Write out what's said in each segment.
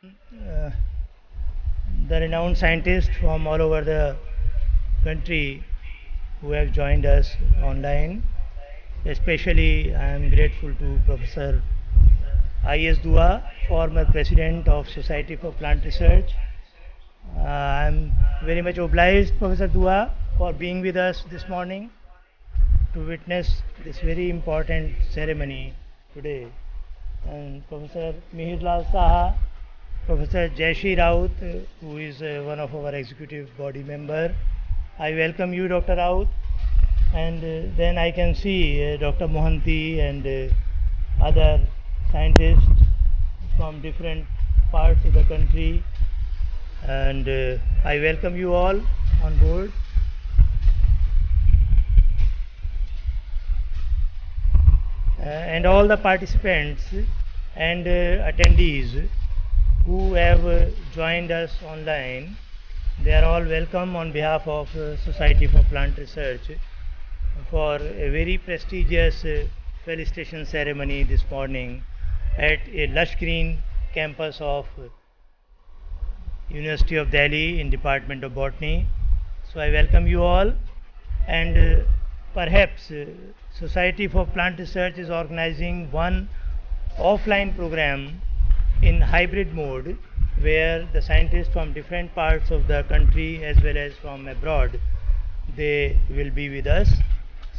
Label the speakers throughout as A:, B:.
A: uh, the renowned scientists from all over the country who have joined us online. Especially, I am grateful to Professor I.S. Dua, former President of Society for Plant Research. I am very much obliged, Professor Dua, for being with us this morning to witness this very important ceremony today. And Professor Mihirlal Saha, Professor Jayashree Raut, who is one of our executive body member. I welcome you, Dr. Raut. And then I can see Dr. Mohanty and other scientists from different parts of the country. And I welcome you all on board. And all the participants and attendees who have joined us online, they are all welcome on behalf of Society for Plant Research for a very prestigious felicitation ceremony this morning at a lush green campus of University of Delhi in Department of Botany. So I welcome you all, and perhaps Society for Plant Research is organizing one offline program in hybrid mode where the scientists from different parts of the country as well as from abroad, they will be with us.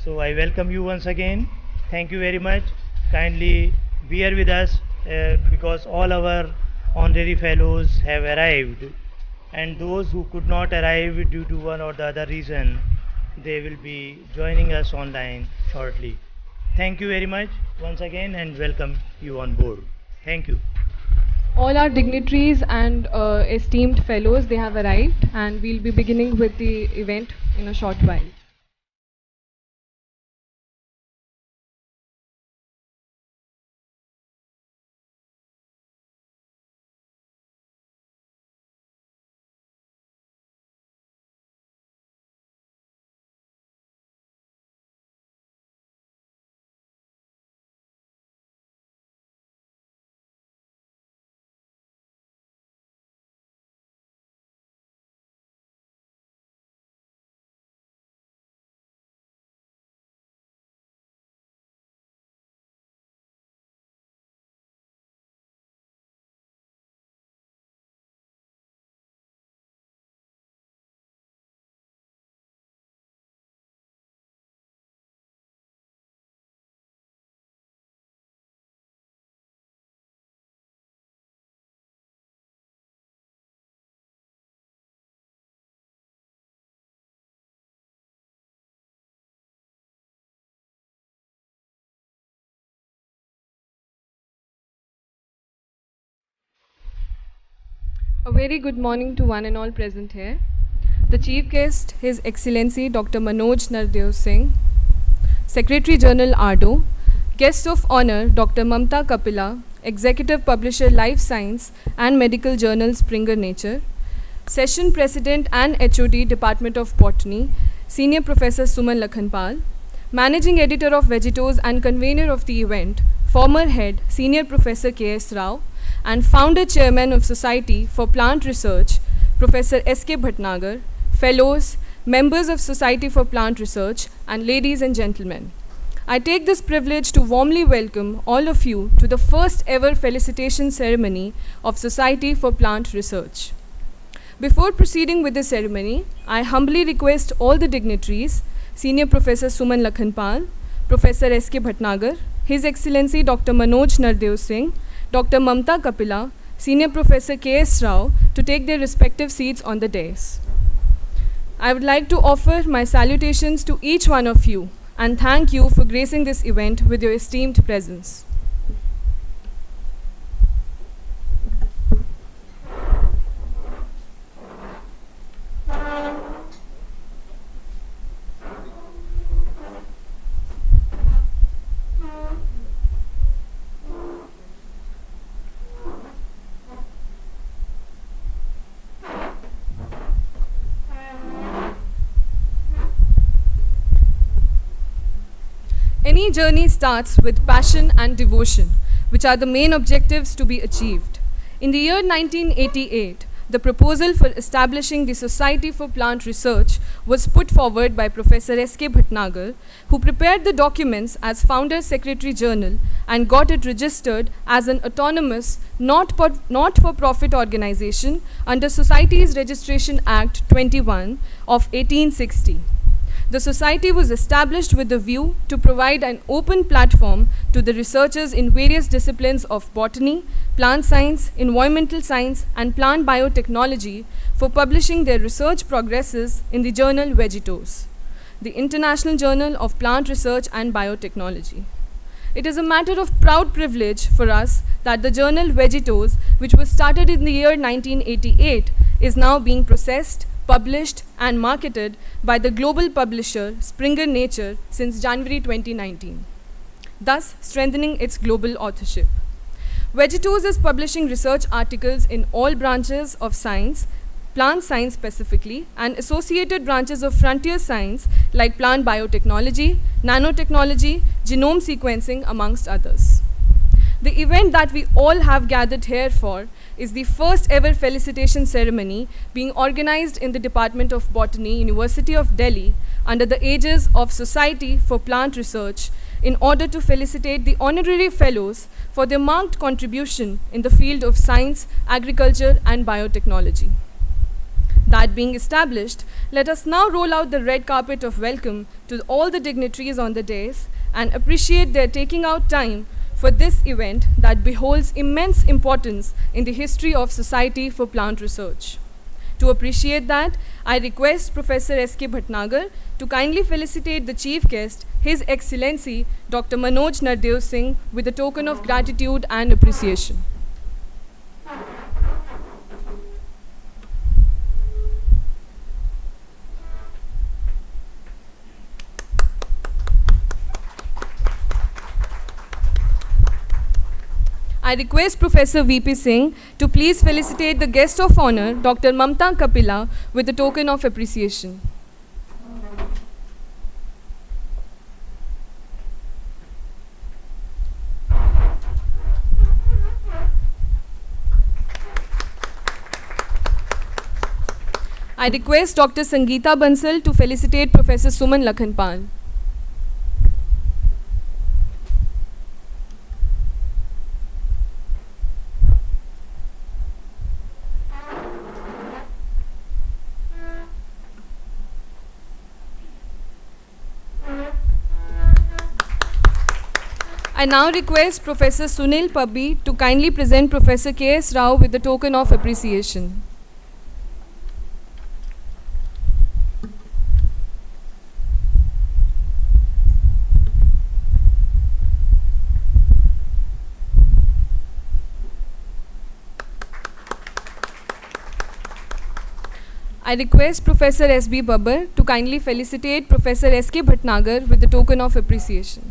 A: So I welcome you once again. Thank you very much. Kindly bear with us because all our honorary fellows have arrived, and those who could not arrive due to one or the other reason, they will be joining us online shortly. Thank you very much once again and welcome you on board. Thank you.
B: All our dignitaries and esteemed fellows, they have arrived, and we'll be beginning with the event in a short while. A very good morning to one and all present here. The chief guest, His Excellency Dr. Manoj Nardev Singh, Secretary General ARDO, guests of honor Dr. Mumta Kapila, Executive Publisher Life Science and Medical Journal Springer Nature, Session President and HOD Department of Botany, Senior Professor Suman Lakhanpal, Managing Editor of Vegetos and convener of the event, former head Senior Professor K.S. Rao, and founder chairman of Society for Plant Research, Professor S.K. Bhatnagar, fellows, members of Society for Plant Research, and ladies and gentlemen. I take this privilege to warmly welcome all of you to the first ever felicitation ceremony of Society for Plant Research. Before proceeding with the ceremony, I humbly request all the dignitaries, Senior Professor Suman Lakhanpal, Professor S.K. Bhatnagar, His Excellency Dr. Manoj Nardev Singh, Dr. Mumta Kapila, Senior Professor K.S. Rao, to take their respective seats on the dais. I would like to offer my salutations to each one of you and thank you for gracing this event with your esteemed presence. Any journey starts with passion and devotion, which are the main objectives to be achieved. In the year 1988, the proposal for establishing the Society for Plant Research was put forward by Professor S.K. Bhatnagar, who prepared the documents as Founder Secretary Journal and got it registered as an autonomous, not-for-profit organization under Societies Registration Act 21 of 1860. The society was established with the view to provide an open platform to the researchers in various disciplines of botany, plant science, environmental science, and plant biotechnology for publishing their research progresses in the journal Vegetos, the International Journal of Plant Research and Biotechnology. It is a matter of proud privilege for us that the journal Vegetos, which was started in the year 1988, is now being processed, published and marketed by the global publisher Springer Nature since January 2019, thus strengthening its global authorship. Vegetos is publishing research articles in all branches of science, plant science specifically, and associated branches of frontier science like plant biotechnology, nanotechnology, genome sequencing, amongst others. The event that we all have gathered here for is the first ever Felicitation Ceremony being organized in the Department of Botany, University of Delhi, under the aegis of Society for Plant Research in order to felicitate the Honorary Fellows for their marked contribution in the field of science, agriculture and biotechnology. That being established, let us now roll out the red carpet of welcome to all the dignitaries on the dais and appreciate their taking out time for this event that beholds immense importance in the history of Society for Plant Research. To appreciate that, I request Professor S.K. Bhatnagar to kindly felicitate the chief guest, His Excellency Dr. Manoj Nardev Singh, with a token of gratitude and appreciation. I request Professor V.P. Singh to please felicitate the guest of honor, Dr. Mumta Kapila, with a token of appreciation. I request Dr. Sangeeta Bansal to felicitate Professor Suman Lakhanpal. I now request Professor Sunil Pabbi to kindly present Professor K.S. Rao with the token of appreciation. I request Professor S.B. Babbar to kindly felicitate Professor S.K. Bhatnagar with the token of appreciation.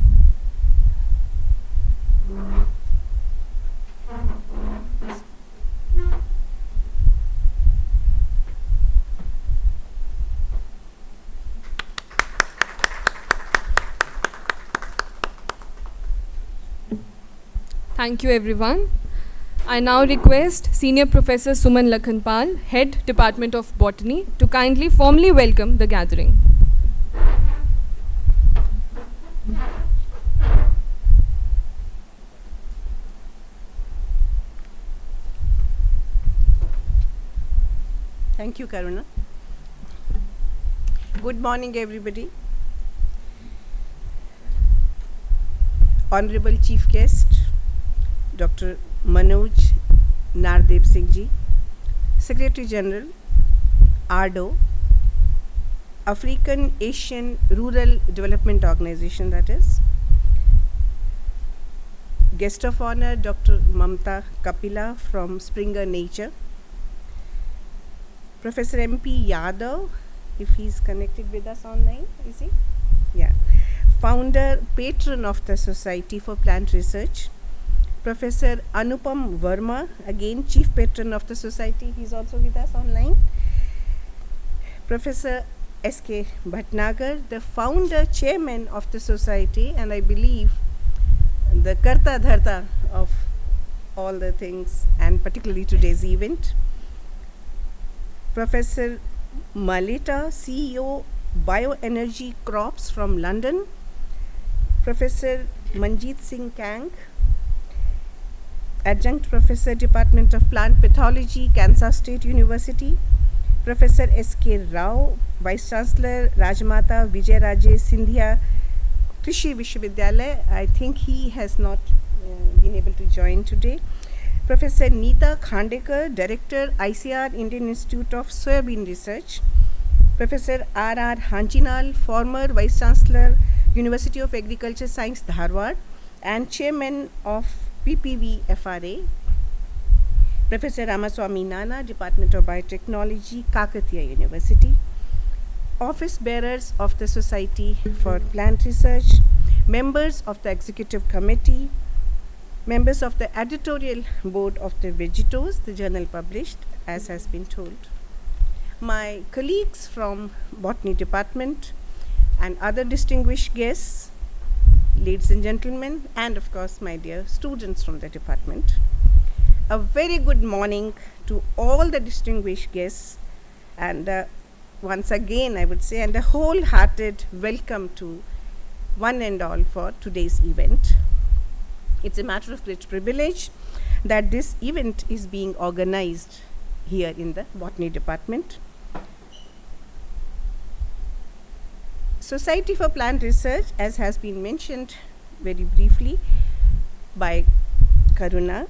B: Thank you, everyone. I now request Senior Professor Suman Lakhanpal, Head Department of Botany, to kindly formally welcome the gathering.
C: Thank you, Karuna. Good morning, everybody. Honorable Chief Guest, Dr. Manoj Nardev Singh Ji, Secretary General, ARDO, African Asian Rural Development Organization, that is. Guest of honor, Dr. Mumta Kapila from Springer Nature. Professor M.P. Yadav, if he's connected with us online, is he? Yeah. Founder, patron of the Society for Plant Research. Professor Anupam Verma, again Chief Patron of the Society, he's also with us online. Professor S.K. Bhatnagar, the founder, chairman of the Society, and I believe the Karta Dharta of all the things, and particularly today's event. Professor Malita, CEO, Bioenergy Crops from London. Professor Manjeet Singh Kang, Adjunct Professor, Department of Plant Pathology, Kansas State University. Professor S.K. Rao, Vice Chancellor, Rajmata Vijayaraje Sindhya Krishi Vishwavidyalaya. I think he has not been able to join today. Professor Nita Kandekar, Director, ICR, Indian Institute of Soybean Research. Professor R.R. Hanchinal, former Vice Chancellor, University of Agriculture Science, Dharwad, and Chairman of PPV FRA. Professor Ramaswamy Nana, Department of Biotechnology, Kakatiya University. Office bearers of the Society for Plant Research, members of the Executive Committee, members of the editorial board of the Vegetos, the journal published, as has been told. My colleagues from Botany Department and other distinguished guests, ladies and gentlemen, and of course my dear students from the department. A very good morning to all the distinguished guests, and once again I would say, and a wholehearted welcome to one and all for today's event. It's a matter of great privilege that this event is being organized here in the Botany Department. Society for Plant Research, as has been mentioned very briefly by Karuna,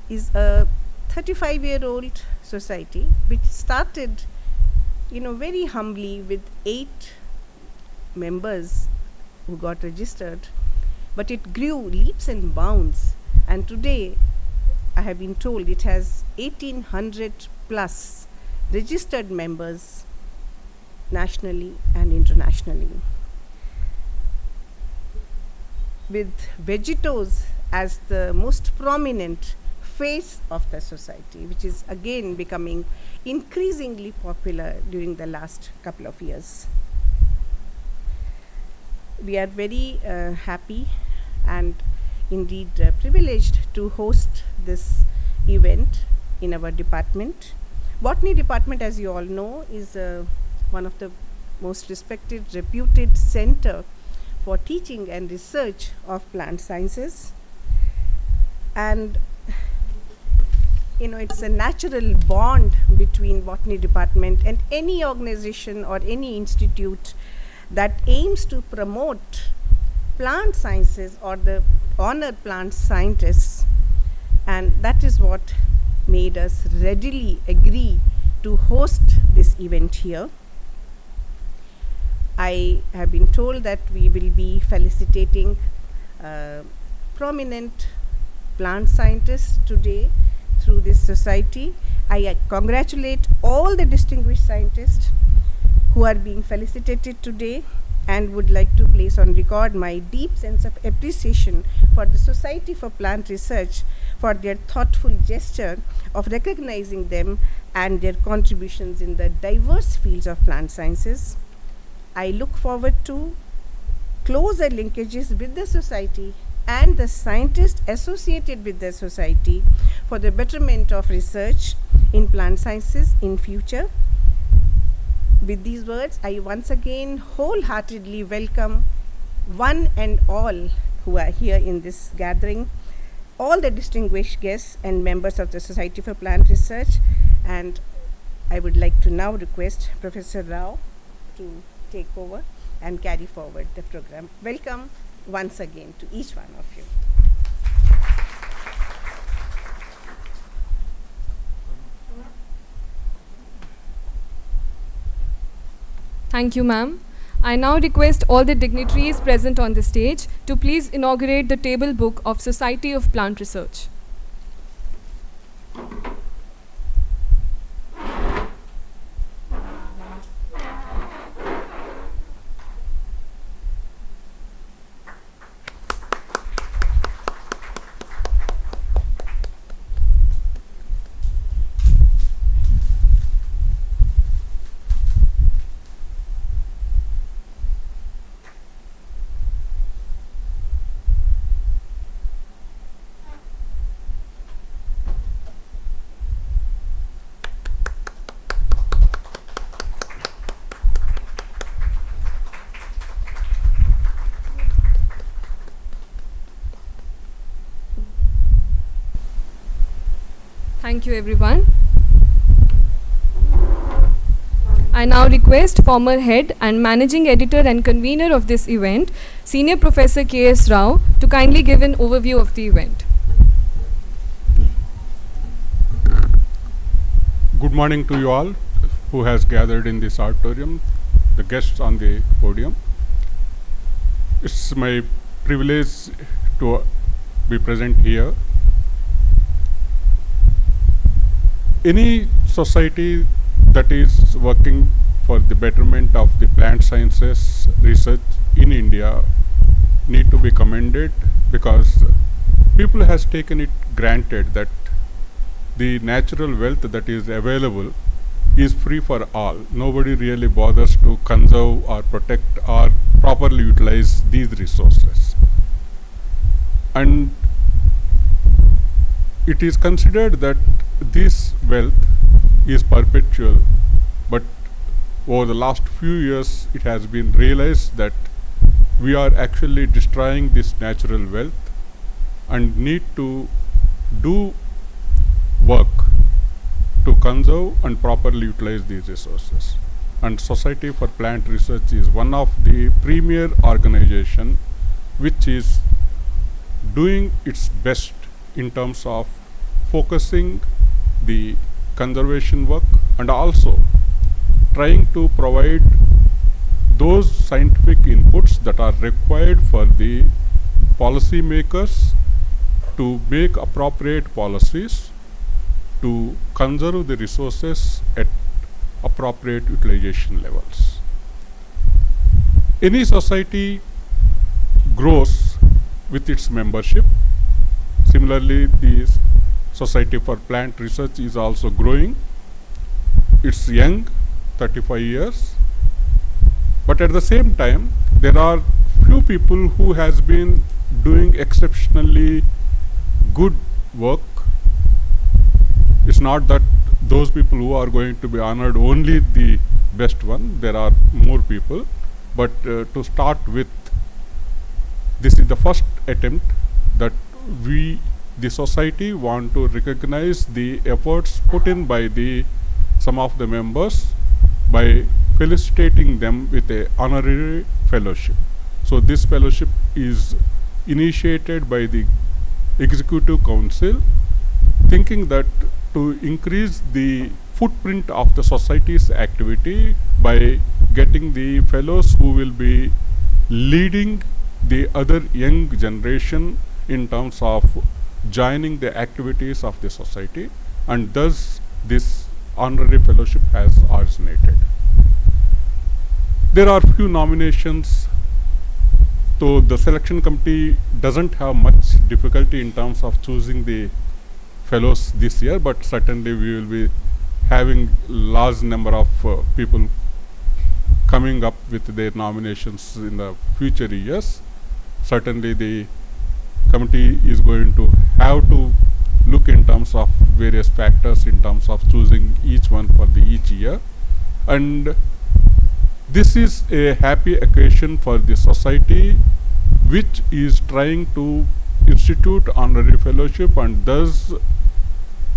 C: is a 35-year-old society which started, very humbly with 8 members who got registered, but it grew leaps and bounds, and today I have been told it has 1800 plus registered members nationally and internationally. With Vegetos as the most prominent face of the society, which is again becoming increasingly popular during the last couple of years. We are very happy and indeed privileged to host this event in our department. Botany department, as you all know, is one of the most respected, reputed center for teaching and research of plant sciences. And it's a natural bond between Botany department and any organization or any institute that aims to promote plant sciences or the honor plant scientists, and that is what made us readily agree to host this event here. I have been told that we will be felicitating prominent plant scientists today through this society. I congratulate all the distinguished scientists who are being felicitated today, and would like to place on record my deep sense of appreciation for the Society for Plant Research for their thoughtful gesture of recognizing them and their contributions in the diverse fields of plant sciences. I look forward to closer linkages with the society and the scientists associated with the society for the betterment of research in plant sciences in future. With these words, I once again wholeheartedly welcome one and all who are here in this gathering, all the distinguished guests and members of the Society for Plant Research, and I would like to now request Professor Rao to take over and carry forward the program. Welcome once again to each one of you.
B: Thank you, ma'am. I now request all the dignitaries present on the stage to please inaugurate the table book of Society of Plant Research. Thank you, everyone. I now request former head and managing editor and convener of this event, Senior Professor K.S. Rao, to kindly give an overview of the event.
D: Good morning to you all who has gathered in this auditorium, the guests on the podium. It's my privilege to be present here. Any society that is working for the betterment of the plant sciences research in India need to be commended, because people has taken it granted that the natural wealth that is available is free for all. Nobody really bothers to conserve or protect or properly utilize these resources. And it is considered that this wealth is perpetual, but over the last few years it has been realized that we are actually destroying this natural wealth and need to do work to conserve and properly utilize these resources. And Society for Plant Research is one of the premier organization which is doing its best in terms of focusing the conservation work and also trying to provide those scientific inputs that are required for the policy makers to make appropriate policies to conserve the resources at appropriate utilization levels. Any society grows with its membership. Similarly, the Society for Plant Research is also growing. It's young, 35 years. But at the same time, there are few people who has been doing exceptionally good work. It's not that those people who are going to be honored only the best one. There are more people. But to start with, this is the first attempt that we, the society, want to recognize the efforts put in by some of the members by felicitating them with a honorary fellowship. So this fellowship is initiated by the Executive Council, thinking that to increase the footprint of the society's activity by getting the fellows who will be leading the other young generation in terms of joining the activities of the society, and thus this honorary fellowship has originated. There are few nominations, so the selection committee doesn't have much difficulty in terms of choosing the fellows this year, but certainly we will be having large number of people coming up with their nominations in the future years. Certainly the committee is going to have to look in terms of various factors in terms of choosing each one for each year. And this is a happy occasion for the society which is trying to institute honorary fellowship and thus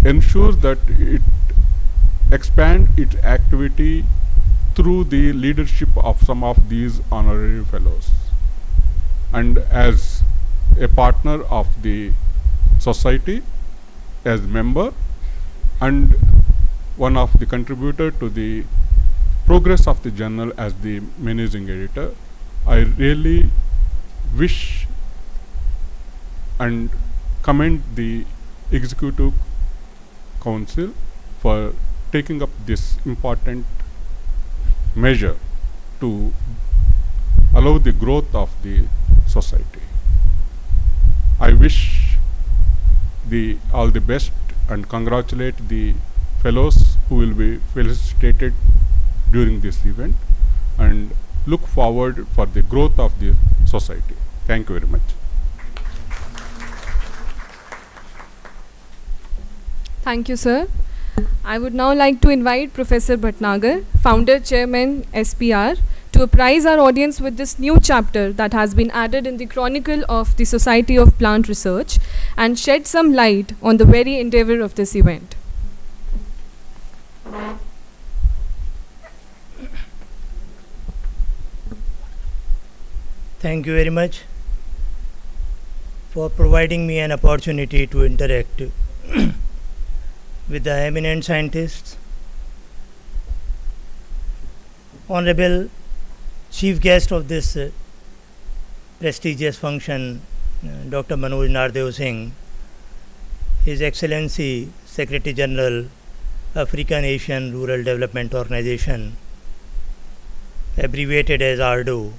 D: ensure that it expand its activity through the leadership of some of these honorary fellows. And as a partner of the society, as member and one of the contributor to the progress of the journal as the managing editor, I really wish and commend the Executive Council for taking up this important measure to allow the growth of the society. I wish all the best and congratulate the fellows who will be felicitated during this event and look forward for the growth of the society. Thank you very much.
B: Thank you, sir. I would now like to invite Professor Bhatnagar, Founder Chairman SPR, to apprise our audience with this new chapter that has been added in the Chronicle of the Society of Plant Research and shed some light on the very endeavor of this event.
A: Thank you very much for providing me an opportunity to interact with the eminent scientists. Honorable Chief Guest of this prestigious function, Dr. Manoj Nardev Singh, His Excellency Secretary General, African Asian Rural Development Organization, abbreviated as ARDO,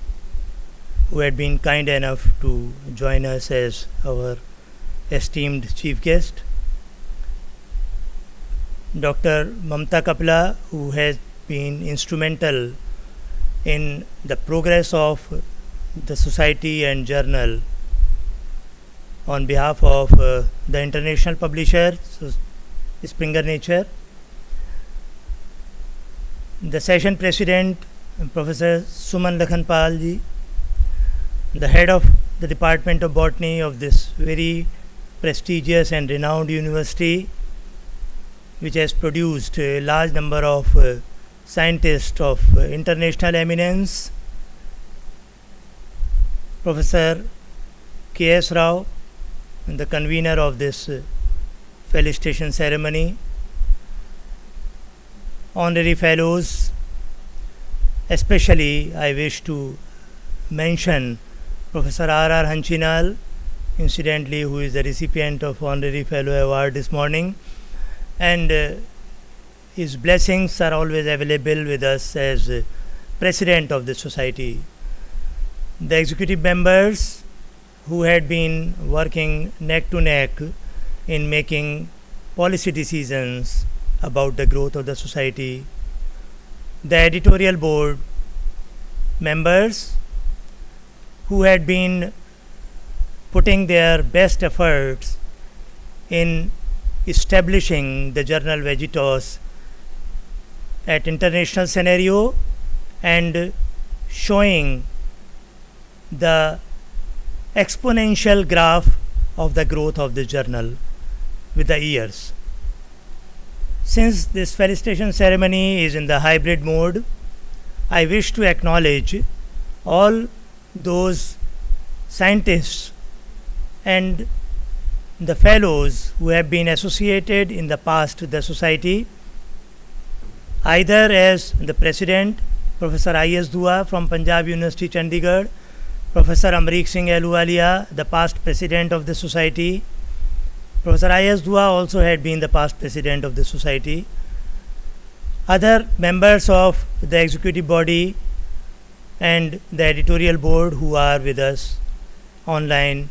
A: who had been kind enough to join us as our esteemed chief guest. Dr. Mumta Kapila, who has been instrumental in the progress of the society and journal on behalf of the international publisher, Springer Nature. The session president, Professor Suman Lakhanpal ji, the head of the Department of Botany of this very prestigious and renowned university, which has produced a large number of scientists of international eminence, Professor K.S. Rao, the convener of this Felicitation Ceremony, Honorary Fellows. Especially I wish to mention Professor R.R. Hanchinal, incidentally, who is the recipient of Honorary Fellow Award this morning, and his blessings are always available with us as President of the Society. The executive members who had been working neck to neck in making policy decisions about the growth of the Society, the editorial board members who had been putting their best efforts in establishing the journal Vegetos at international scenario and showing the exponential graph of the growth of the journal with the years. Since this felicitation ceremony is in the hybrid mode, I wish to acknowledge all those scientists and the fellows who have been associated in the past with the society, either as the president, Professor I.S. Dua from Punjab University, Chandigarh, Professor Amrik Singh Ahluwalia, the past president of the society. Professor I.S. Dua also had been the past president of the society. Other members of the executive body and the editorial board who are with us online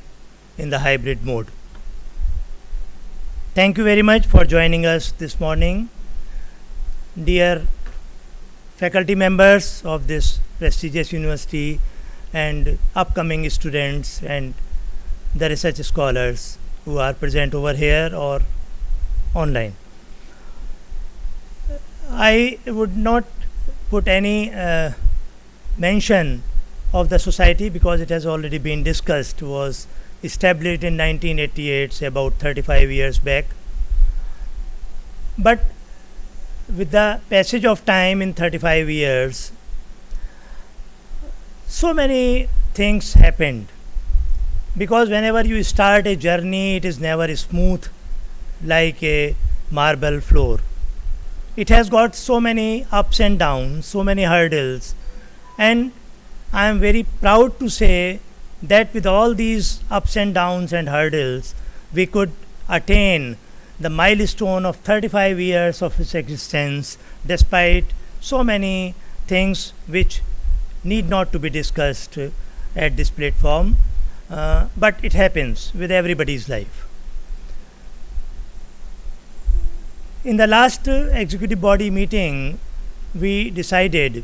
A: in the hybrid mode. Thank you very much for joining us this morning. Dear faculty members of this prestigious university and upcoming students and the research scholars who are present over here or online. I would not put any mention of the society because it has already been discussed. Was established in 1988, say about 35 years back. But with the passage of time in 35 years, so many things happened. Because whenever you start a journey, it is never smooth like a marble floor. It has got so many ups and downs, so many hurdles, and I am very proud to say that with all these ups and downs and hurdles, we could attain the milestone of 35 years of its existence, despite so many things which need not to be discussed at this platform. But it happens with everybody's life. In the last executive body meeting, we decided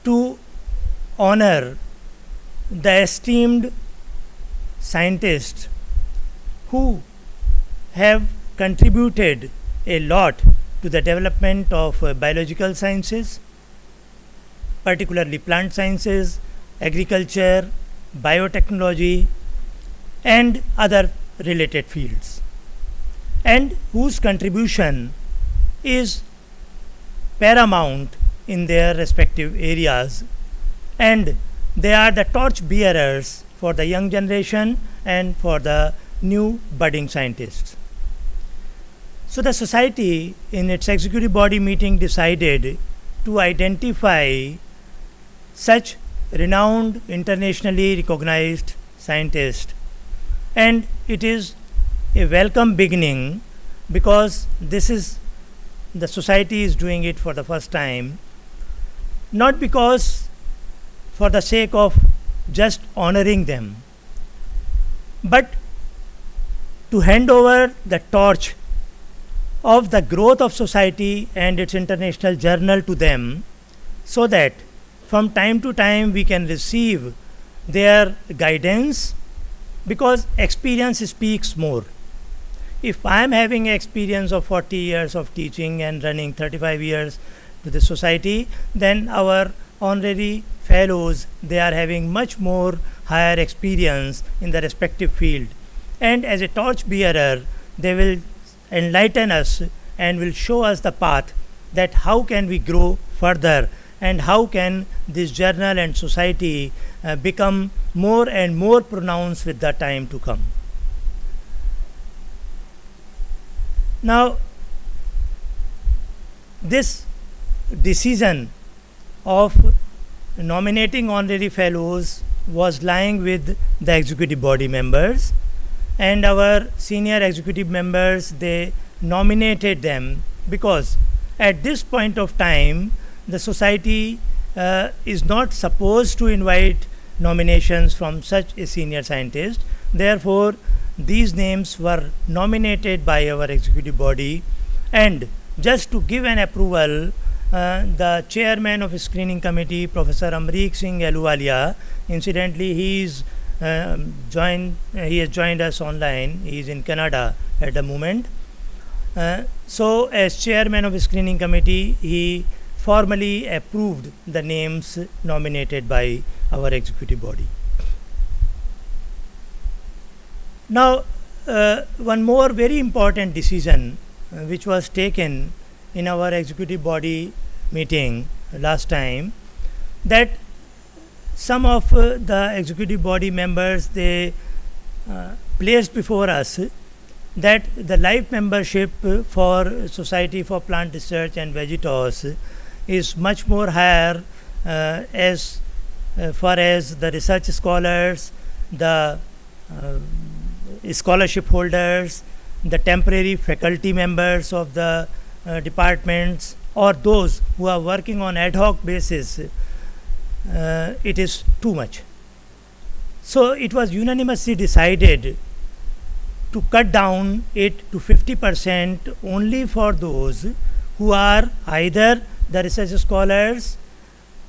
A: to honor the esteemed scientists who have contributed a lot to the development of biological sciences, particularly plant sciences, agriculture, biotechnology, and other related fields, and whose contribution is paramount in their respective areas, and they are the torch bearers for the young generation and for the new budding scientists. So the society in its executive body meeting decided to identify such renowned, internationally recognized scientists, and it is a welcome beginning because this is the society is doing it for the first time, not because for the sake of just honoring them, but to hand over the torch of the growth of society and its international journal to them, so that from time to time we can receive their guidance, because experience speaks more. If I am having experience of 40 years of teaching and running 35 years to the society, then our honorary fellows, they are having much more higher experience in the respective field, and as a torch bearer they will enlighten us and will show us the path that how can we grow further and how can this journal and society become more and more pronounced with the time to come. Now, this decision of nominating honorary fellows was lying with the executive body members, and our senior executive members, they nominated them because at this point of time the society is not supposed to invite nominations from such a senior scientist. Therefore, these names were nominated by our executive body, and just to give an approval, the chairman of a screening committee, Professor Amrik Singh Ahluwalia, incidentally he has joined us online. He is in Canada at the moment. So as chairman of a screening committee, he formally approved the names nominated by our executive body. Now, one more very important decision which was taken in our executive body meeting last time, that some of the executive body members, they placed before us that the life membership for Society for Plant Research and Vegetos is much more higher as far as the research scholars, the scholarship holders, the temporary faculty members of the departments, or those who are working on ad hoc basis. It is too much. So it was unanimously decided to cut down it to 50% only for those who are either the research scholars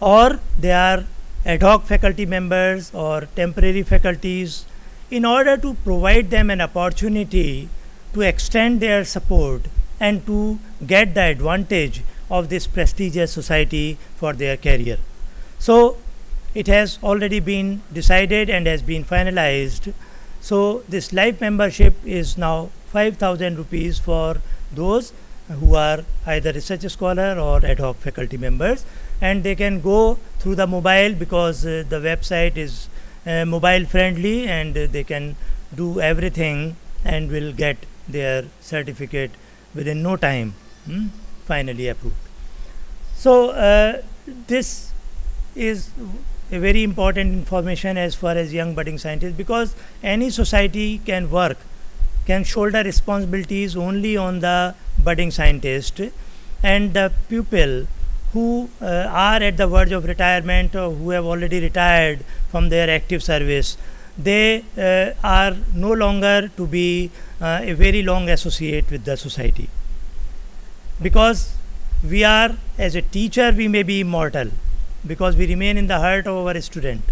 A: or they are ad hoc faculty members or temporary faculties, in order to provide them an opportunity to extend their support and to get the advantage of this prestigious society for their career. So it has already been decided and has been finalized. So this life membership is now 5,000 rupees for those who are either research scholar or ad hoc faculty members, and they can go through the mobile because the website is mobile friendly, and they can do everything and will get their certificate within no time, finally approved. So this is a very important information as far as young budding scientists, because any society can work, can shoulder responsibilities only on the budding scientist, and the people who are at the verge of retirement or who have already retired from their active service, they are no longer to be a very long associate with the society, because we are, as a teacher, we may be immortal because we remain in the heart of our student,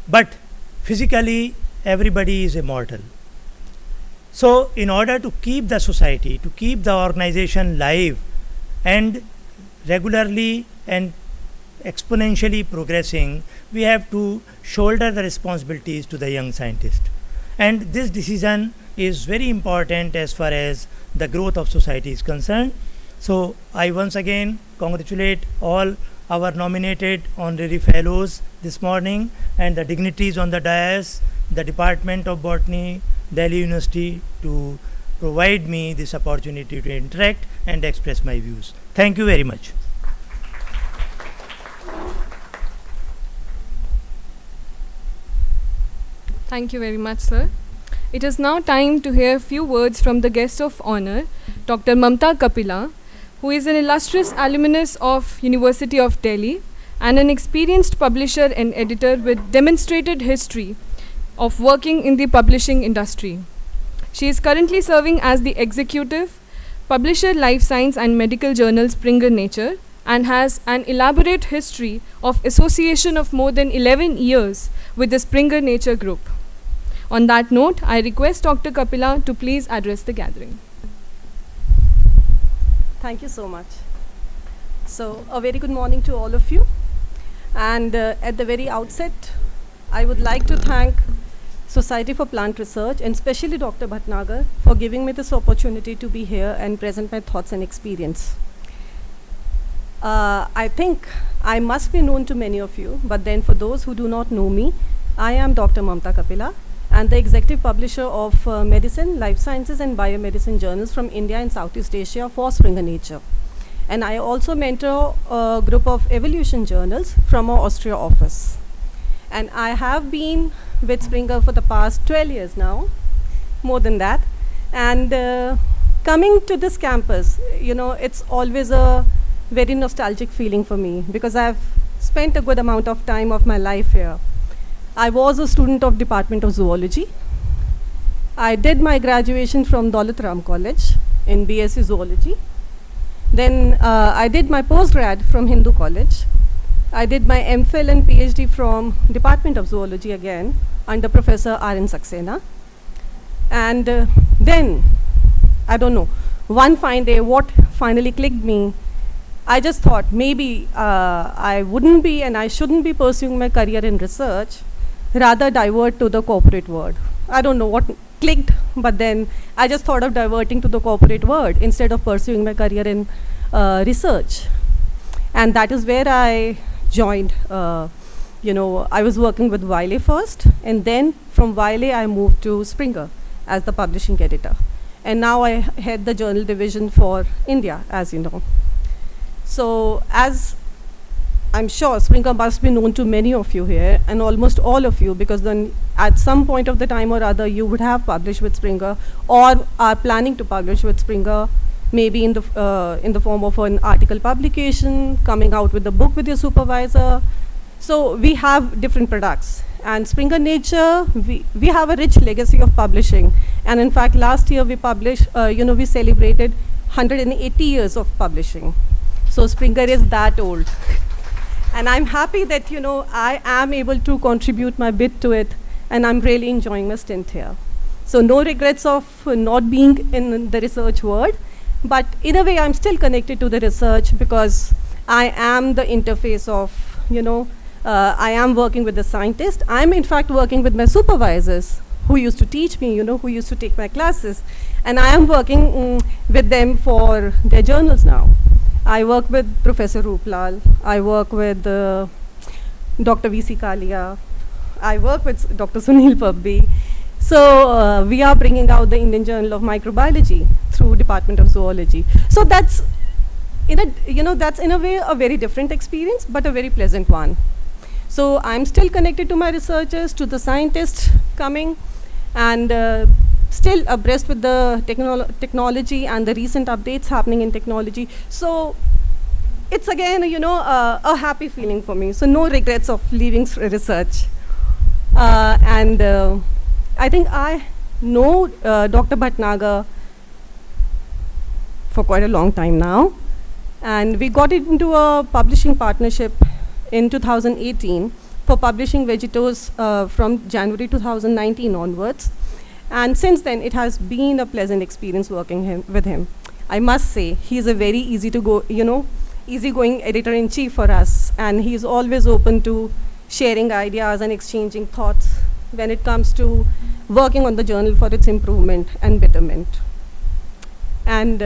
A: but physically everybody is immortal. So in order to keep the society, to keep the organization live and regularly and exponentially progressing, we have to shoulder the responsibilities to the young scientist. And this decision is very important as far as the growth of society is concerned. So I once again congratulate all our nominated honorary fellows this morning and the dignitaries on the dais, the Department of Botany, Delhi University, to provide me this opportunity to interact and express my views. Thank you very much.
B: Thank you very much, sir. It is now time to hear a few words from the guest of honor, Dr. Mumta Kapila, who is an illustrious alumnus of University of Delhi and an experienced publisher and editor with demonstrated history of working in the publishing industry. She is currently serving as the executive publisher, Life Science and Medical Journal Springer Nature, and has an elaborate history of association of more than 11 years with the Springer Nature Group. On that note, I request Dr. Kapila to please address the gathering.
E: Thank you so much. So, a very good morning to all of you. And at the very outset, I would like to thank Society for Plant Research and especially Dr. Bhatnagar for giving me this opportunity to be here and present my thoughts and experience. I think I must be known to many of you, but then for those who do not know me, I am Dr. Mumta Kapila and the executive publisher of Medicine, Life Sciences and Biomedicine journals from India and Southeast Asia for Springer Nature. And I also mentor a group of evolution journals from our Austria office. And I have been with Springer for the past 12 years now, more than that. And coming to this campus, you know, it's always a very nostalgic feeling for me because I've spent a good amount of time of my life here. I was a student of Department of Zoology. I did my graduation from Daulat Ram College in BSc Zoology. Then I did my postgrad from Hindu College. I did my MPhil and PhD from Department of Zoology again under Professor R.N. Saxena. And then, I don't know, one fine day what finally clicked me, I just thought maybe I wouldn't be and I shouldn't be pursuing my career in research, rather divert to the corporate world. I don't know what clicked, but then I just thought of diverting to the corporate world instead of pursuing my career in research. And that is where I joined, you know, I was working with Wiley first, and then from Wiley I moved to Springer as the publishing editor. And now I head the journal division for India, as you know. So as I'm sure Springer must be known to many of you here and almost all of you, because then at some point of the time or other you would have published with Springer or are planning to publish with Springer, maybe in the form of an article publication, coming out with a book with your supervisor. So we have different products. And Springer Nature, we have a rich legacy of publishing. And in fact, last year we published, you know, we celebrated 180 years of publishing. So Springer is that old. And I'm happy that, you know, I am able to contribute my bit to it, and I'm really enjoying my stint here. So no regrets of not being in the research world, but in a way I'm still connected to the research because I am the interface of, you know, I am working with the scientist. I'm in fact working with my supervisors who used to teach me, you know, who used to take my classes. And I am working with them for their journals now. I work with Professor Ruplal, I work with Dr. V.C. Kalia, I work with Dr. Sunil Pabbi. So we are bringing out the Indian Journal of Microbiology through Department of Zoology. So that's, that's in a way a very different experience, but a very pleasant one. So I'm still connected to my researchers, to the scientists coming, and still abreast with the technology and the recent updates happening in technology. So it's again, a happy feeling for me. So no regrets of leaving research. I think I know Dr. Bhatnagar for quite a long time now. And we got into a publishing partnership in 2018 for publishing Vegetos from January 2019 onwards. And since then, it has been a pleasant experience working with him. I must say, he's a very easygoing editor-in-chief for us, and he's always open to sharing ideas and exchanging thoughts when it comes to working on the journal for its improvement and betterment. And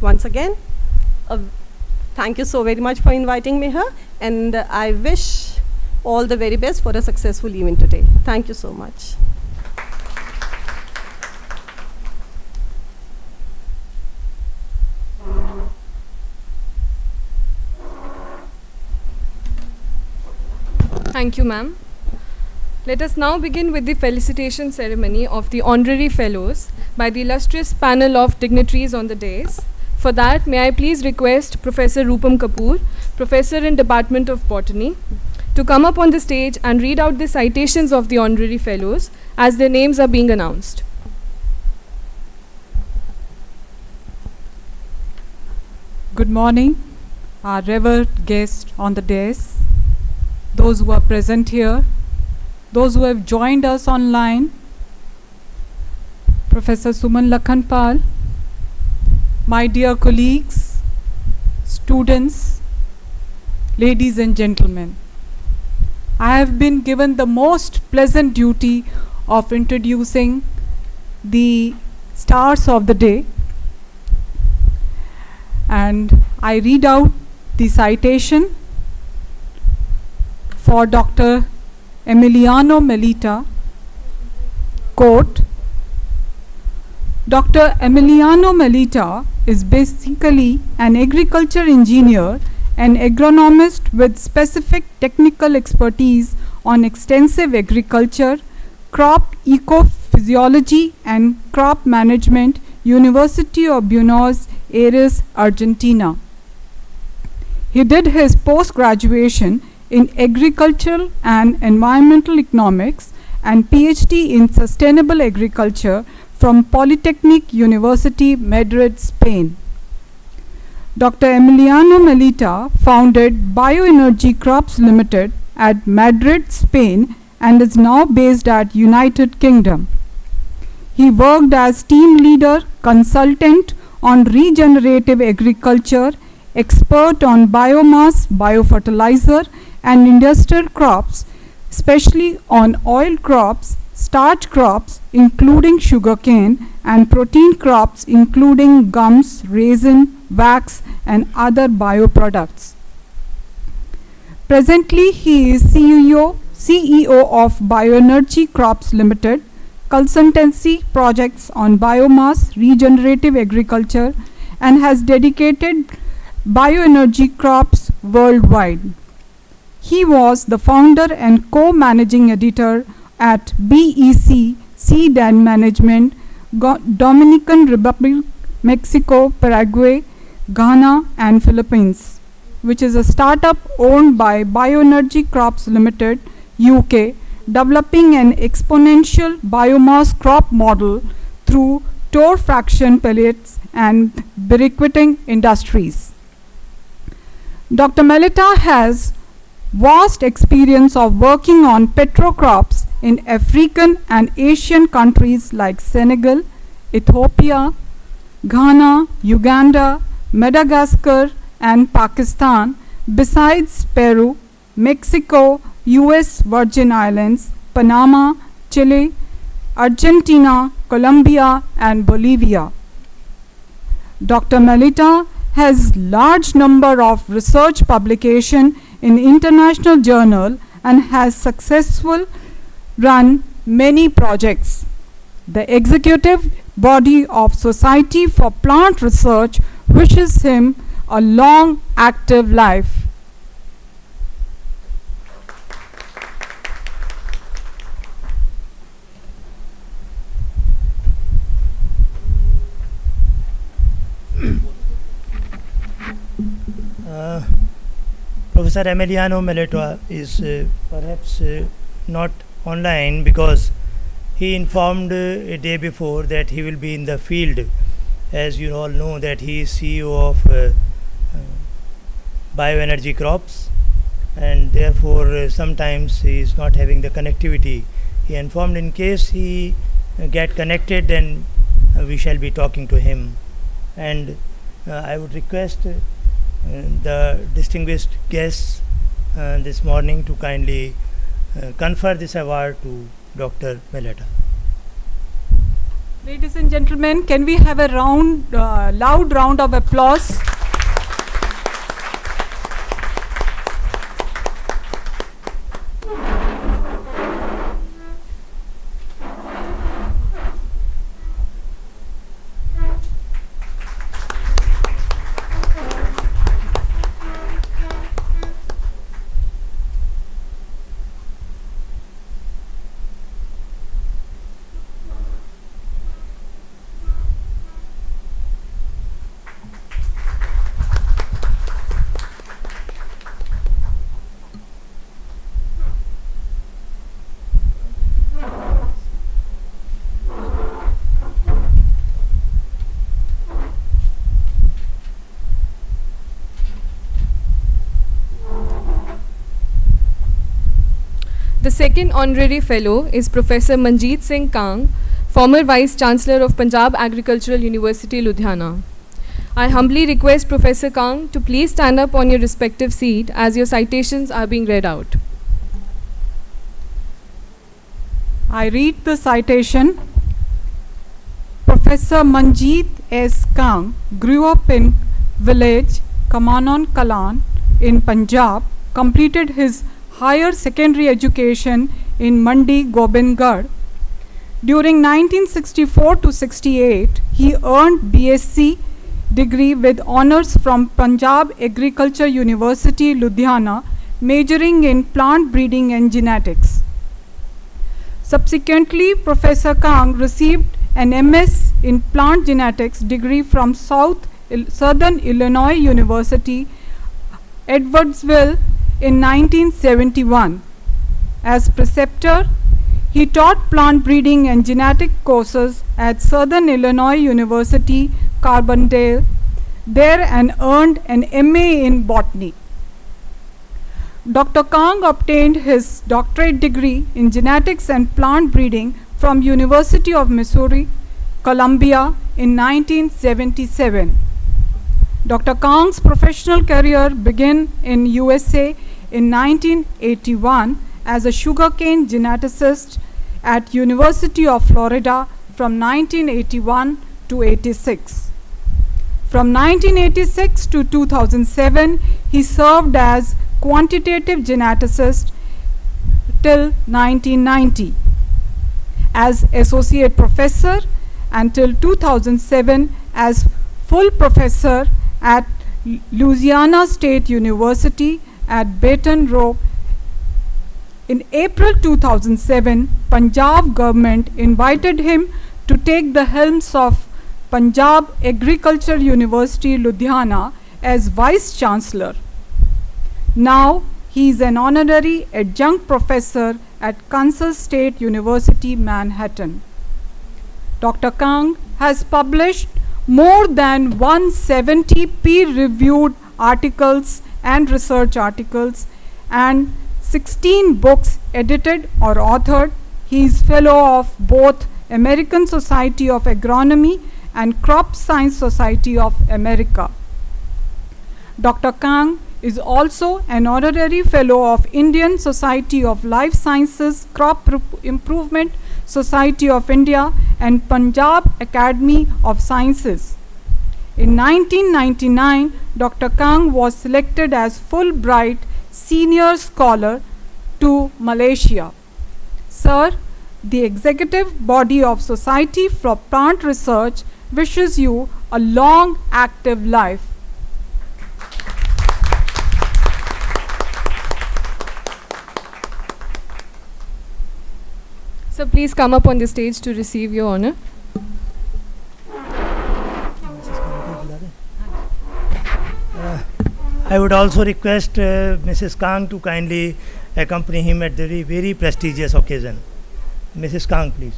E: once again, Thank you so very much for inviting me here, and I wish all the very best for a successful event today. Thank you so much.
B: Thank you, ma'am. Let us now begin with the felicitation ceremony of the Honorary Fellows by the illustrious panel of dignitaries on the dais. For that, may I please request Professor Rupam Kapoor, Professor in Department of Botany, to come up on the stage and read out the citations of the Honorary Fellows as their names are being announced.
F: Good morning, our revered guests on the dais, those who are present here, those who have joined us online, Professor Suman Lakhanpal, my dear colleagues, students, ladies and gentlemen. I have been given the most pleasant duty of introducing the stars of the day, and I read out the citation for Dr. Emiliano Melita. Quote, Dr. Emiliano Melita is basically an agriculture engineer and agronomist with specific technical expertise on extensive agriculture, crop ecophysiology and crop management, University of Buenos Aires, Argentina. He did his post-graduation in agricultural and environmental economics and PhD in sustainable agriculture from Polytechnic University, Madrid, Spain. Dr. Emiliano Melita founded Bioenergy Crops Limited at Madrid, Spain, and is now based at United Kingdom. He worked as team leader, consultant on regenerative agriculture, expert on biomass, biofertilizer, and industrial crops, especially on oil crops, starch crops including sugarcane, and protein crops including gums, resin, wax, and other bioproducts. Presently, he is CEO of Bioenergy Crops Limited, consultancy projects on biomass, regenerative agriculture, and has dedicated bioenergy crops worldwide. He was the founder and co-managing editor at BEC Seed and Management, Dominican Republic, Mexico, Paraguay, Ghana, and Philippines, which is a startup owned by Bioenergy Crops Limited, UK, developing an exponential biomass crop model through torrefaction pellets and briquetting industries. Dr. Melita has vast experience of working on petrocrops in African and Asian countries like Senegal, Ethiopia, Ghana, Uganda, Madagascar, and Pakistan, besides Peru, Mexico, US Virgin Islands, Panama, Chile, Argentina, Colombia, and Bolivia. Dr. Melita has large number of research publication in international journal and has successful run many projects. The executive body of Society for Plant Research wishes him a long active life.
A: Professor Emiliano Melita is perhaps not online because he informed a day before that he will be in the field. As you all know that he is CEO of Bioenergy Crops, and therefore sometimes he is not having the connectivity. He informed in case he get connected, then we shall be talking to him. And I would request the distinguished guests this morning to kindly confer this award to Dr. Melita.
F: Ladies and gentlemen, can we have a loud round of applause
B: The second honorary fellow is Professor Manjeet Singh Kang, former Vice Chancellor of Punjab Agricultural University, Ludhiana. I humbly request Professor Kang to please stand up on your respective seat as your citations are being read out.
F: I read the citation. Professor Manjeet S. Kang grew up in village Kamanon Kalan in Punjab, completed his higher secondary education in Mandi Gobindgarh. During 1964 to 68, he earned BSc degree with honors from Punjab Agriculture University, Ludhiana, majoring in plant breeding and genetics. Subsequently, Professor Kang received an MS in plant genetics degree from Southern Illinois University, Edwardsville in 1971. As preceptor, he taught plant breeding and genetic courses at Southern Illinois University, Carbondale, there and earned an MA in Botany. Dr. Kang obtained his doctorate degree in genetics and plant breeding from University of Missouri, Columbia in 1977. Dr. Kang's professional career began in USA in 1981 as a sugarcane geneticist at University of Florida from 1981 to 86. From 1986 to 2007, he served as quantitative geneticist till 1990, as associate professor until 2007 as full professor at Louisiana State University at Baton Rouge. In April 2007, Punjab government invited him to take the helms of Punjab Agriculture University, Ludhiana as Vice Chancellor. Now, he is an honorary adjunct professor at Kansas State University, Manhattan. Dr. Kang has published more than 170 peer-reviewed articles and research articles and 16 books edited or authored. He is fellow of both American Society of Agronomy and Crop Science Society of America. Dr. Kang is also an honorary fellow of Indian Society of Life Sciences, Crop Improvement Society of India and Punjab Academy of Sciences. In 1999, Dr. Kang was selected as Fulbright Senior Scholar to Malaysia. Sir, the executive body of Society for Plant Research wishes you a long, active life.
B: So please come up on the stage to receive your honor.
A: I would also request Mrs. Kang to kindly accompany him at the very prestigious occasion. Mrs. Kang, please.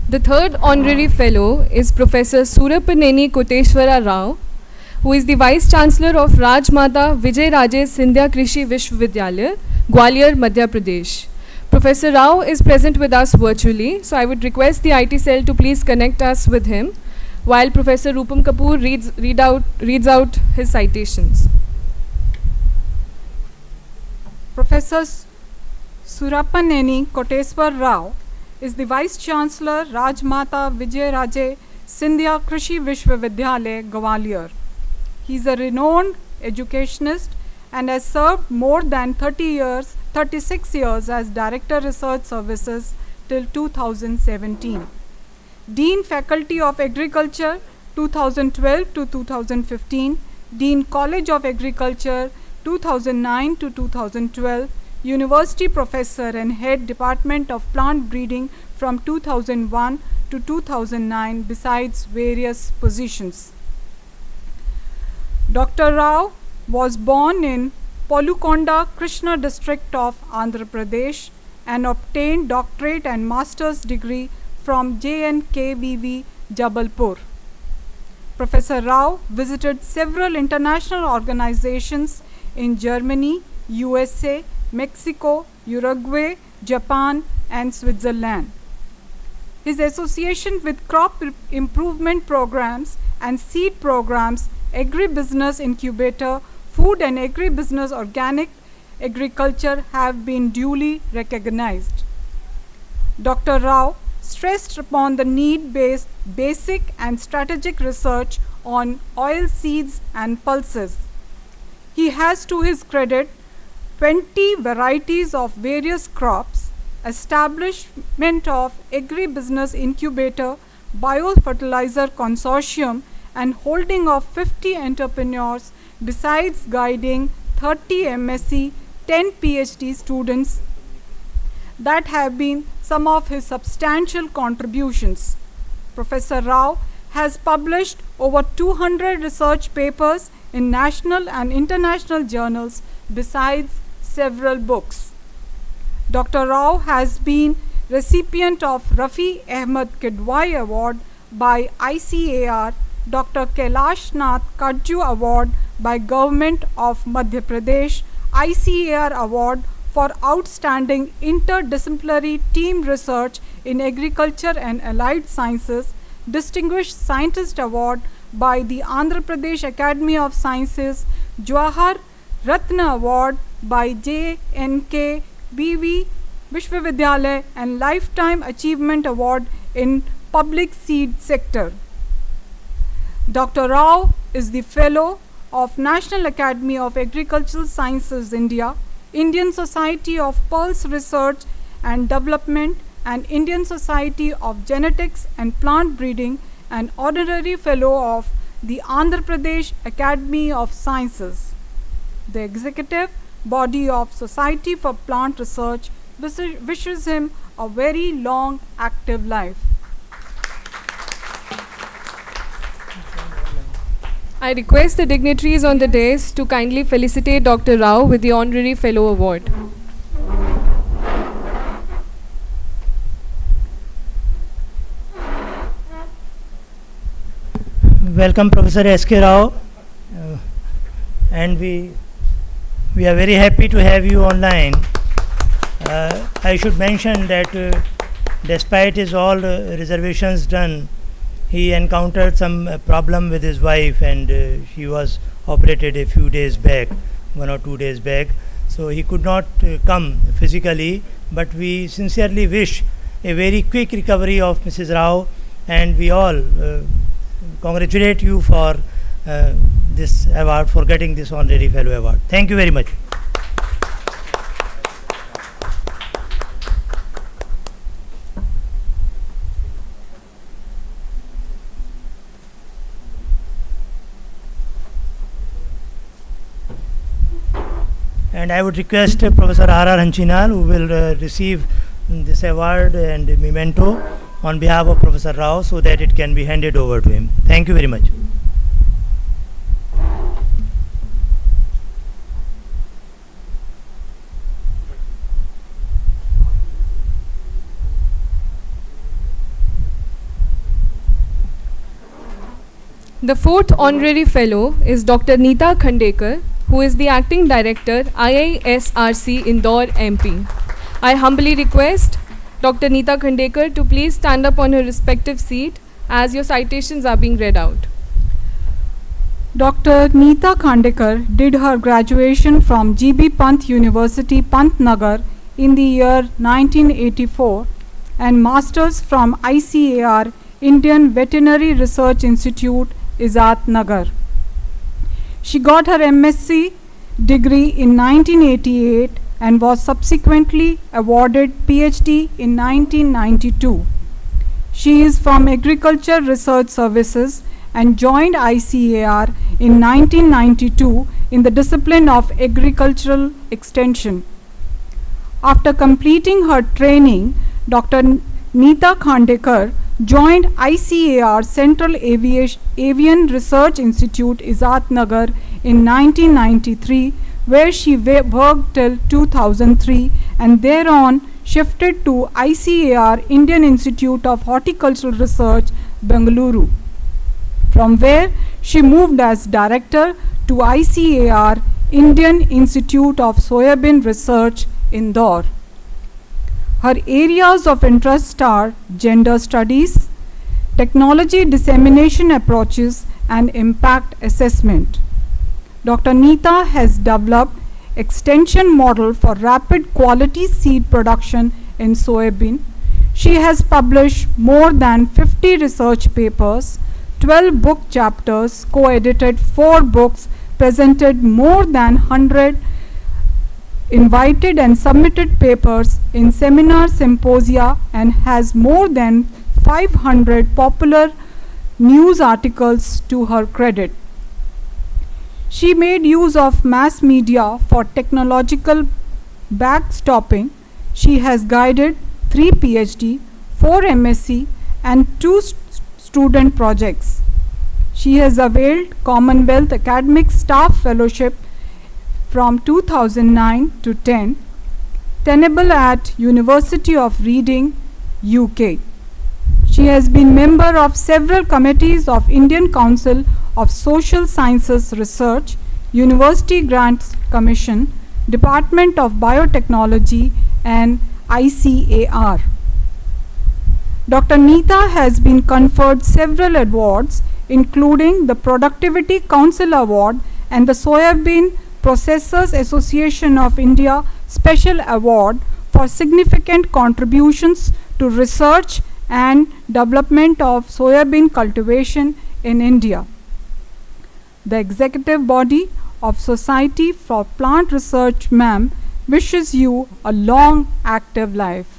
B: The third honorary fellow is Professor Surapaneni Koteshwara Rao, who is the Vice Chancellor of Rajmata Vijay Raje Scindia Krishi Vishwavidyalaya, Gwalior, Madhya Pradesh. Professor Rao is present with us virtually, so I would request the IT cell to please connect us with him while Professor Rupam Kapoor reads out his citations.
F: Professor Surapaneni Koteswar Rao is the Vice Chancellor Rajmata Vijay Raje Scindia Krishi Vishwavidyalaya, Gwalior. He is a renowned educationist and has served more than 36 years as Director Research Services till 2017. Dean Faculty of Agriculture 2012 to 2015, Dean College of Agriculture 2009 to 2012, University Professor and Head Department of Plant Breeding from 2001 to 2009, besides various positions. Dr. Rao was born in Polukonda, Krishna district of Andhra Pradesh and obtained doctorate and master's degree from JNKVV, Jabalpur. Professor Rao visited several international organizations in Germany, USA, Mexico, Uruguay, Japan and Switzerland. His association with crop improvement programs and seed programs, agribusiness incubator, food and agribusiness organic agriculture have been duly recognized. Dr. Rao stressed upon the need-based basic and strategic research on oil seeds and pulses. He has to his credit 20 varieties of various crops, establishment of agribusiness incubator, biofertilizer consortium and holding of 50 entrepreneurs, besides guiding 30 MSc, 10 PhD students. That have been some of his substantial contributions. Professor Rao has published over 200 research papers in national and international journals, besides several books. Dr. Rao has been recipient of Rafi Ahmed Kidwai Award by ICAR, Dr. Kailash Nath Kajju Award by Government of Madhya Pradesh, ICAR Award for Outstanding Interdisciplinary Team Research in Agriculture and Allied Sciences, Distinguished Scientist Award by the Andhra Pradesh Academy of Sciences, Jawahar Ratna Award by JNK BV Vishwavidyalaya and Lifetime Achievement Award in Public Seed Sector. Dr. Rao is the Fellow of National Academy of Agricultural Sciences India, Indian Society of Pulse Research and Development and Indian Society of Genetics and Plant Breeding, and Honorary Fellow of the Andhra Pradesh Academy of Sciences. The executive body of Society for Plant Research wishes him a very long active life.
B: I request the dignitaries on the dais to kindly felicitate Dr. Rao with the Honorary Fellow Award.
A: Welcome Professor S.K. Rao, and we are very happy to have you online. I should mention that despite his all reservations done, he encountered some problem with his wife, and she was operated a few days back, 1 or 2 days back, so he could not come physically, but we sincerely wish a very quick recovery of Mrs. Rao, and we all congratulate you for this award, for getting this Honorary Fellow Award. Thank you very much. And I would request Professor R.R. Hanchinal, who will receive this award and memento on behalf of Professor Rao, so that it can be handed over to him. Thank you very much.
B: The fourth honorary fellow is Dr. Nita Kandekar, who is the acting director, iisrc Indore, MP. I humbly request Dr. Nita Kandekar to please stand up on her respective seat as your citations are being read out.
F: Dr. Nita Kandekar did her graduation from GB Pant University, Pantnagar in the year 1984 and masters from ICAR, Indian Veterinary Research Institute, Izat Nagar. She got her MSc degree in 1988 and was subsequently awarded PhD in 1992. She is from Agriculture Research Services and joined ICAR in 1992 in the discipline of Agricultural Extension. After completing her training, Dr. Nita Kandekar joined ICAR Central Avian Research Institute, Izat Nagar in 1993, where she worked till 2003 and thereon shifted to ICAR Indian Institute of Horticultural Research, Bengaluru, from where she moved as director to ICAR Indian Institute of Soybean Research, Indore. Her areas of interest are gender studies, technology dissemination approaches, and impact assessment. Dr. Nita has developed extension model for rapid quality seed production in soybean. She has published more than 50 research papers, 12 book chapters, co-edited 4 books, presented more than 100 invited and submitted papers in seminar symposia, and has more than 500 popular news articles to her credit. She made use of mass media for technological backstopping. She has guided 3 PhD, 4 MSc and 2 student projects. She has availed Commonwealth Academic Staff Fellowship from 2009 to 10, tenable at University of Reading, UK. She has been member of several committees of Indian Council of Social Sciences Research, University Grants Commission, Department of Biotechnology and ICAR. Dr. Nita has been conferred several awards, including the Productivity Council Award and the Soybean Processors Association of India Special Award for significant contributions to research and development of soybean cultivation in India. The executive body of Society for Plant Research, ma'am, wishes you a long, active life.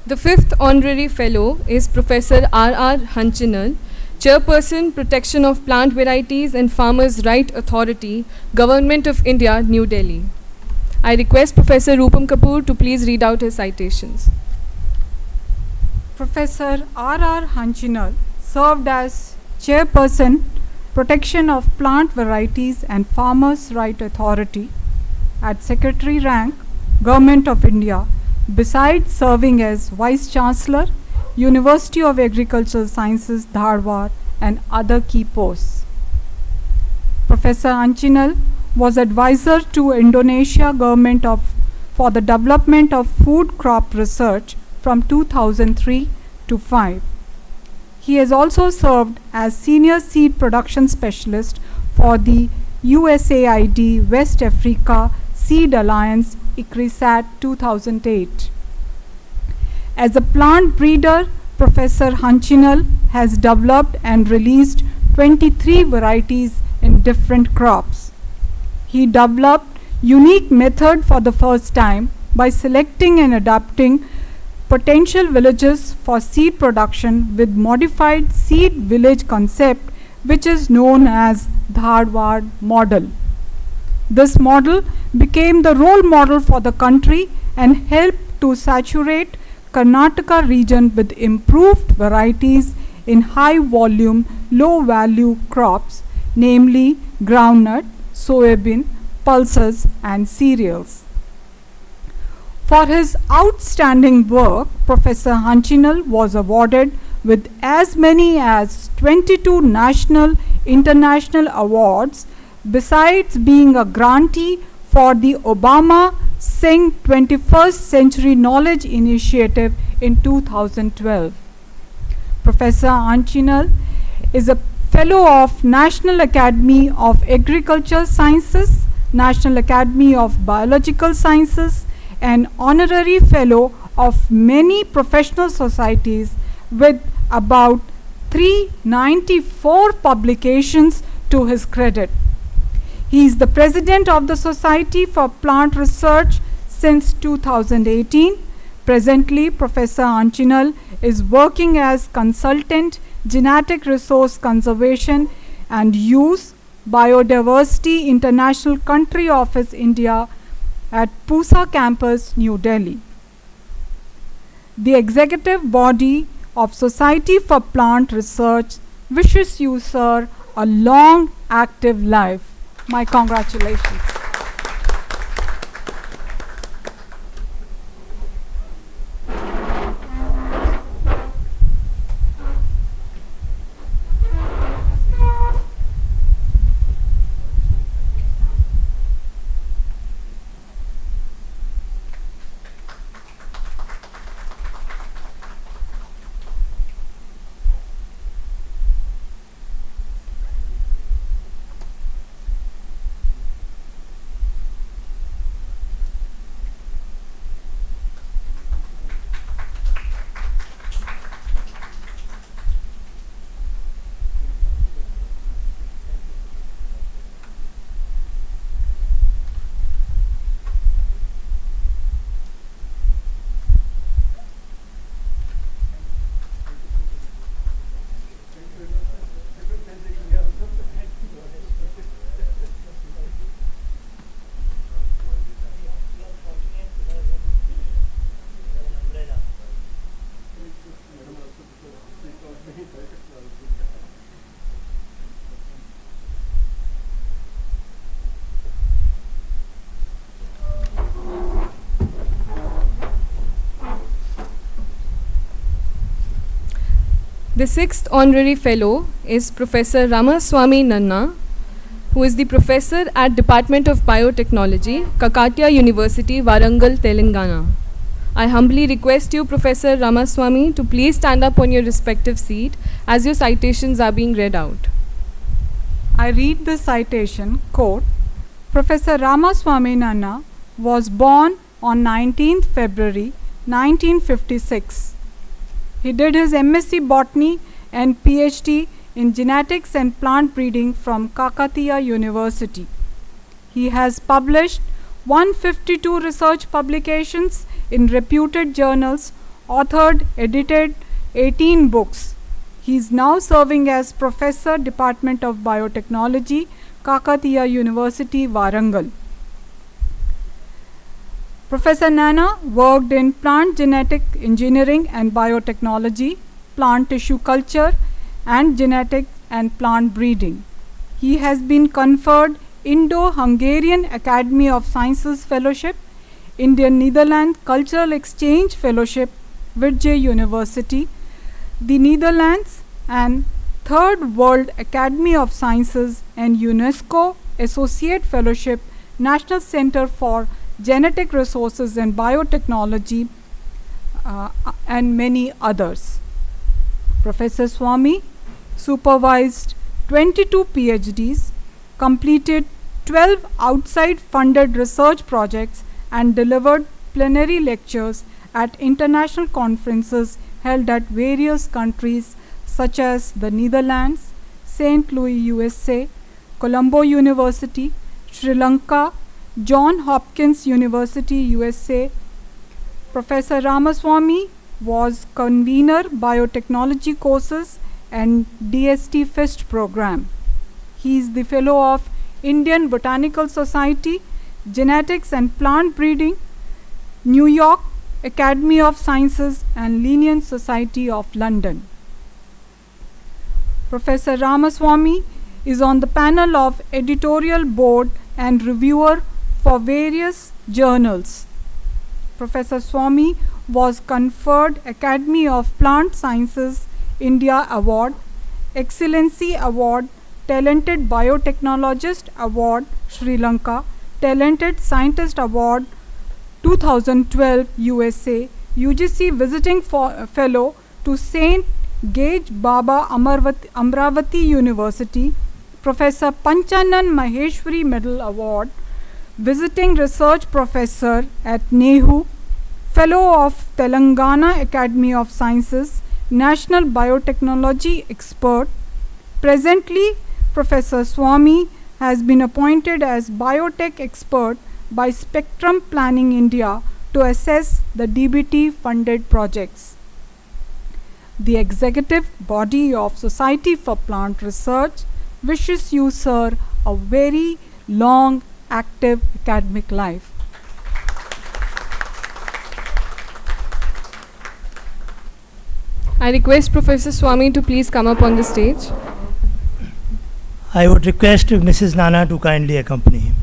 B: The fifth honorary fellow is Professor R.R. Hanchinal, Chairperson, Protection of Plant Varieties and Farmers' Right Authority, Government of India, New Delhi. I request Professor Rupam Kapoor to please read out his citations.
F: Professor R.R. Hanchinal served as Chairperson, Protection of Plant Varieties and Farmers' Right Authority at Secretary rank, Government of India, besides serving as Vice Chancellor, University of Agricultural Sciences, Dharwad, and other key posts. Professor Anchinal was advisor to Indonesia government for the development of food crop research from 2003 to 5. He has also served as senior seed production specialist for the USAID West Africa Seed Alliance ICRISAT 2008. As a plant breeder, Professor Hanchinal has developed and released 23 varieties in different crops. He developed unique method for the first time by selecting and adapting potential villages for seed production with modified seed village concept, which is known as Dharwad model. This model became the role model for the country and helped to saturate Karnataka region with improved varieties in high volume, low value crops, namely groundnut, soybean, pulses and cereals. For his outstanding work, Professor Hanchinal was awarded with as many as 22 national, international awards, besides being a grantee for the Obama Singh 21st Century Knowledge Initiative in 2012. Professor Anchinal is a Fellow of National Academy of Agricultural Sciences, National Academy of Biological Sciences, and Honorary Fellow of many professional societies with about 394 publications to his credit. He is the President of the Society for Plant Research since 2018. Presently, Professor Anchinal is working as Consultant Genetic Resource Conservation and Use, Biodiversity International Country Office, India, at Pusa Campus, New Delhi. The executive body of Society for Plant Research wishes you, sir, a long, active life. My congratulations.
B: The sixth honorary fellow is Professor Ramaswamy Nanna, who is the professor at Department of Biotechnology, Kakatiya University, Warangal, Telangana. I humbly request you, Professor Ramaswamy, to please stand up on your respective seat as your citations are being read out.
F: I read the citation, quote, Professor Ramaswamy Nanna was born on 19th February 1956. He did his MSc Botany and PhD in Genetics and Plant Breeding from Kakatiya University. He has published 152 research publications in reputed journals, authored, edited 18 books. He is now serving as Professor, Department of Biotechnology, Kakatiya University, Warangal. Professor Nanna worked in plant genetic engineering and biotechnology, plant tissue culture, and genetic and plant breeding. he has been conferred Indo-Hungarian Academy of Sciences Fellowship, Indian-Netherlands Cultural Exchange Fellowship, Virgin University, the Netherlands, and Third World Academy of Sciences and UNESCO Associate Fellowship, National Center for Genetic Resources and Biotechnology, and many others. Professor Swami supervised 22 PhDs, completed 12 outside funded research projects, and delivered plenary lectures at international conferences held at various countries such as the Netherlands, St. Louis, USA, Colombo University, Sri Lanka, Johns Hopkins University, USA. Professor Ramaswamy was convener biotechnology courses and DST FIST program. He is the fellow of Indian Botanical Society, Genetics and Plant Breeding, New York Academy of Sciences, and Linnean Society of London. Professor Ramaswamy is on the panel of editorial board and reviewer for various journals. Professor Swami was conferred Academy of Plant Sciences India Award, Excellency Award, Talented Biotechnologist Award, Sri Lanka, Talented Scientist Award 2012 USA, UGC Visiting Fellow to St. Gage Baba Amravati University, Professor Panchanan Maheshwari Medal Award, Visiting Research Professor at NEHU, Fellow of Telangana Academy of Sciences, National Biotechnology Expert. Presently, Professor Swami has been appointed as Biotech Expert by Spectrum Planning India to assess the DBT funded projects. The executive body of Society for Plant Research wishes you, sir, a very long, active academic life.
B: I request Professor Swami to please come up on the stage.
A: I would request Mrs. Nana to kindly accompany him.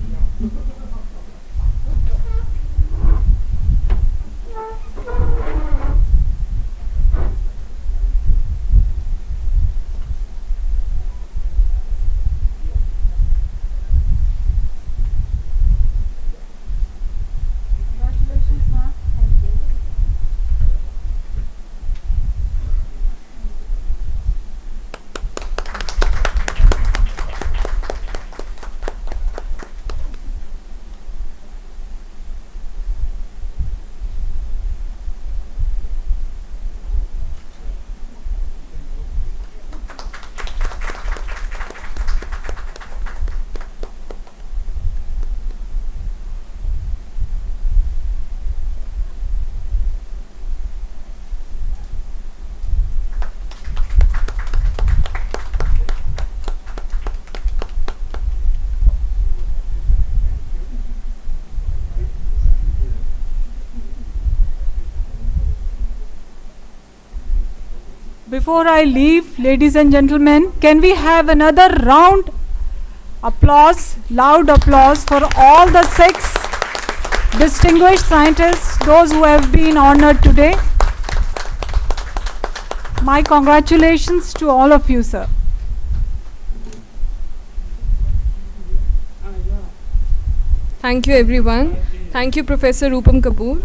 A: Before I leave, ladies and gentlemen, can we have another round applause, loud applause for all the 6 distinguished scientists, those who have been honored today. My congratulations to all of you, sir.
B: Thank you, everyone. Thank you, Professor Rupam Kapoor.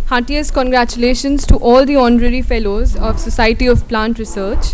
B: Heartiest congratulations to all the honorary fellows of Society of Plant Research.